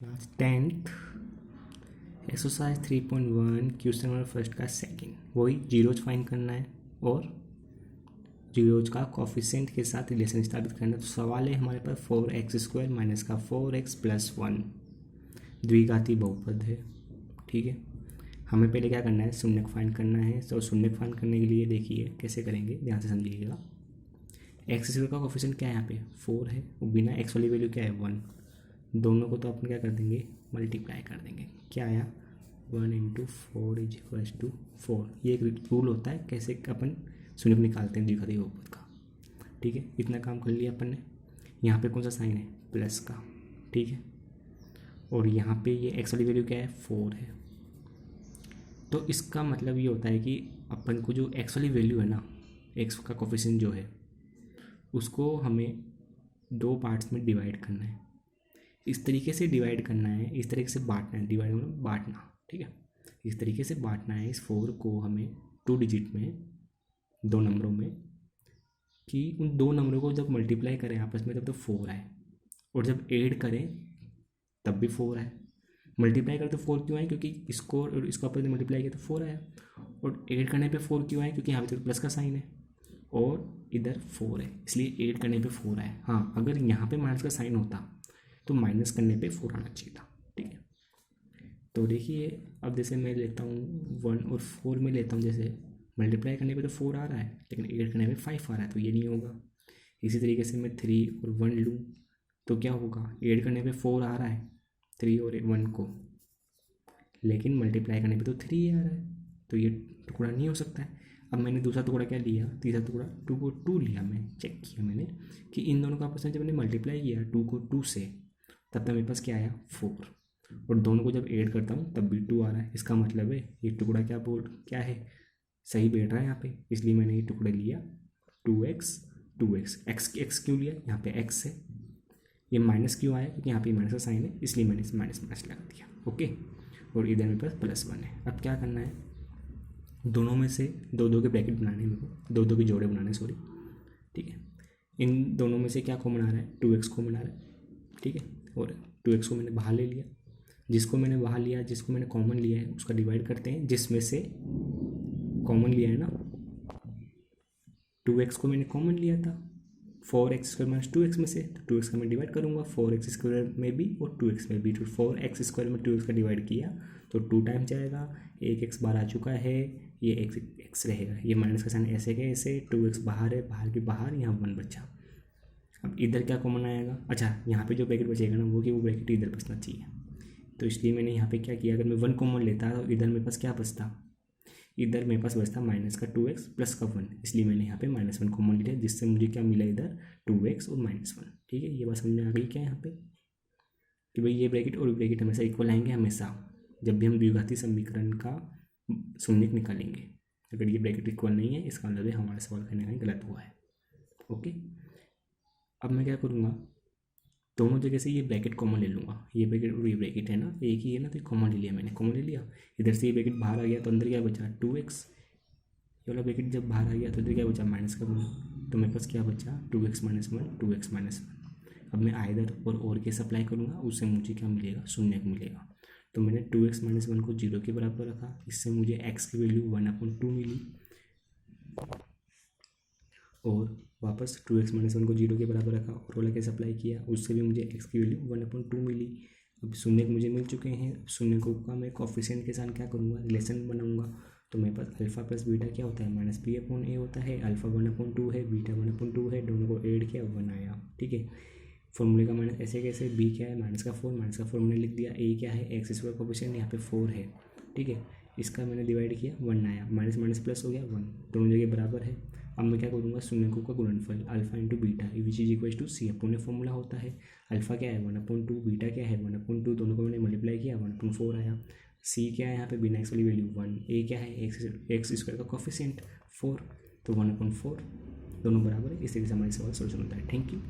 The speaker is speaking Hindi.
Class 10th exercise 3.1 question number first का सेकंड वही जीरोज फाइंड करना है और जीरोज का कोफिशिएंट के साथ रिलेशन स्थापित करना है। तो सवाल है हमारे पास 4x² माइनस का 4x प्लस 1 द्विघाती बहुपद है। ठीक है, हमें पहले क्या करना है, शून्यक फाइंड करना है। तो शून्यक फाइंड करने के लिए देखिए कैसे करेंगे, ध्यान से समझिएगा। x² का कोफिशिएंट क्या है, यहाँ पे 4 है और बिना x वाली वैल्यू क्या है 1। दोनों को तो अपन क्या कर देंगे, मल्टीप्लाई कर देंगे। क्या आया, 1 × 4 = 4। ये एक रूल होता है कैसे अपन शून्य निकालते हैं द्विघाती बहुपद का। ठीक है, इतना काम कर लिया अपन ने। यहाँ पे कौन सा साइन है, प्लस का। ठीक है, और यहाँ पे ये x वाली वैल्यू क्या है, 4 है। तो इसका मतलब ये होता है कि अपन को जो x वाली वैल्यू है ना, x का कोफिशिएंट जो है, उसको हमें दो पार्ट्स में डिवाइड करना है। इस तरीके से डिवाइड करना है, इस तरीके से बांटना है, डिवाइड मतलब बांटना। ठीक है, इस तरीके से बांटना है इस 4 को हमें 2 डिजिट में, 2 नंबरों में, कि उन 2 नंबरों को जब मल्टीप्लाई करें आपस में तब तो 4 आए, और जब ऐड करें तब भी 4 आए। मल्टीप्लाई करते 4 क्यों आए, क्योंकि इसको और इसको आपस में मल्टीप्लाई किया तो 4 आया। और ऐड करने पे 4 क्यों आए, क्योंकि यहाँ पे तो प्लस का साइन है और इधर 4 है, इसलिए ऐड करने पे 4 आए। हाँ, अगर यहाँ पे माइनस का साइन होता तो माइनस करने पे 4 आना चाहिए था। ठीक है, तो देखिए अब जैसे मैं लेता हूँ 1 और 4 में लेता हूँ, जैसे मल्टीप्लाई करने पे तो 4 आ रहा है, लेकिन ऐड करने पे 5 आ रहा है, तो ये नहीं होगा। इसी तरीके से मैं 3 और 1 लूँ तो क्या होगा, ऐड करने पे 4 आ रहा है 3 और 1 को, लेकिन मल्टीप्लाई करने पे तो 3 आ रहा है, तो ये टुकड़ा नहीं हो सकता है। अब मैंने दूसरा टुकड़ा क्या लिया, तीसरा टुकड़ा 2 को 2 लिया। मैं चेक किया मैंने कि इन दोनों का आपस में जब मैंने मल्टीप्लाई किया 2 को 2 से, तब तक मेरे पास क्या आया 4, और दोनों को जब ऐड करता हूँ तब भी 2 आ रहा है। इसका मतलब है ये टुकड़ा क्या है, सही बैठ रहा है यहाँ पे, इसलिए मैंने ये टुकड़े लिया 2x 2x। x क्यों लिया, यहाँ पे x है। ये माइनस क्यों आया, क्योंकि यहाँ पे माइनस का साइन है, इसलिए मैंने इस माइनस माइनस लगा दिया। ओके, और इधर मेरे पास +1 है। अब क्या करना है, दोनों में से 2 के ब्रैकेट बनाने हैं मेरे को, 2 के जोड़े बनाने, सॉरी। ठीक है, इन दोनों में से क्या कॉमन आ रहा है, 2x कॉमन आ रहा है। ठीक है, और 2x को मैंने बाहर ले लिया। जिसको मैंने बाहर लिया, जिसको मैंने कॉमन लिया है, उसका डिवाइड करते हैं जिसमें से कॉमन लिया है ना। 2x को मैंने कॉमन लिया था 4x² - 2x में से, तो 2x का मैं डिवाइड करूँगा 4x² में भी और 2x में भी। तो 4x² में 2x का डिवाइड किया तो 2 टाइम जाएगा, एक x बाहर आ चुका है, ये x रहेगा, ये माइनस का साइन ऐसे के ऐसे, 2x बाहर है, बाहर के बाहर, यहाँ 1 बचा। अब इधर क्या कॉमन आएगा, अच्छा यहाँ पे जो ब्रैकेट बचेगा ना, वो ब्रैकेट इधर बचना चाहिए। तो इसलिए मैंने यहाँ पे क्या किया, अगर मैं 1 कॉमन लेता तो इधर मेरे पास क्या बचता, इधर मेरे पास बचता माइनस का 2x प्लस का 1, इसलिए मैंने यहाँ पे -1 कॉमन लिया, जिससे मुझे क्या मिला इधर 2x और -1। ठीक है, ये बात समझ में आ गई क्या यहाँ पे, कि भाई ये ब्रैकेट और ब्रैकेट हमेशा इक्वल आएंगे, हमेशा जब भी हम द्विघाती समीकरण का शून्यक निकालेंगे। अगर ये ब्रैकेट इक्वल नहीं है, इसका मतलब है हमारा सवाल कहीं ना कहीं गलत हुआ है। ओके, अब मैं क्या करूँगा, दोनों जगह से ये ब्रैकेट कॉमन ले लूँगा। ये ब्रैकेट और ये ब्रैकेट है ना, एक ही है ना, तो कॉमन ले लिया मैंने, कॉमन ले लिया। इधर से ये ब्रैकेट बाहर आ गया तो अंदर क्या बचा 2x, ये वाला ब्रैकेट जब बाहर आ गया तो इधर क्या बचा माइनस का 1, तो मेरे पास क्या बचा 2x - 1 2x - 1। अब मैं आइदर और के सप्लाई करूँगा, उससे मुझे क्या मिलेगा, शून्यक मिलेगा। तो मैंने 2x - 1 को 0 के बराबर रखा, इससे मुझे x की वैल्यू 1/2 मिली, और वापस 2x - 1 को 0 के बराबर रखा और वाला के सप्लाई किया, उससे भी मुझे x की वैल्यू 1/2 मिली। अब शून्यक मुझे मिल चुके हैं, शून्यकों का मैं कोफिशिएंट के साथ क्या करूँगा, रिलेशन बनाऊँगा। तो मेरे पास अल्फ़ा प्लस बीटा क्या होता है, -b/a होता है। अल्फ़ा 1/2 है, बीटा 1/2 है, दोनों को ऐड किया 1 आया। ठीक है, फॉर्मूले का माइनस ऐसे कैसे, b क्या है -4 मैंने लिख दिया, a क्या है x² कोफिशिएंट यहाँ पे 4 है। ठीक है, इसका मैंने डिवाइड किया 1 आया, माइनस माइनस प्लस हो गया 1, दोनों जगह बराबर है। अब मैं क्या करूँगा, शून्यकों का गुणनफल alpha × beta which is equal to C upon A formula होता है। अल्फा क्या है 1/2, बीटा क्या है 1/2, दोनों को मैंने मल्टीप्लाई किया 1/4 आया। सी क्या है यहाँ पे बिना एक्स वाली वैल्यू 1, ए क्या है x² का कोफिशिएंट 4, तो 1/4, दोनों बराबर है। इस तरीके से हमारे सवाल सोल्यूशन होता है। Thank you.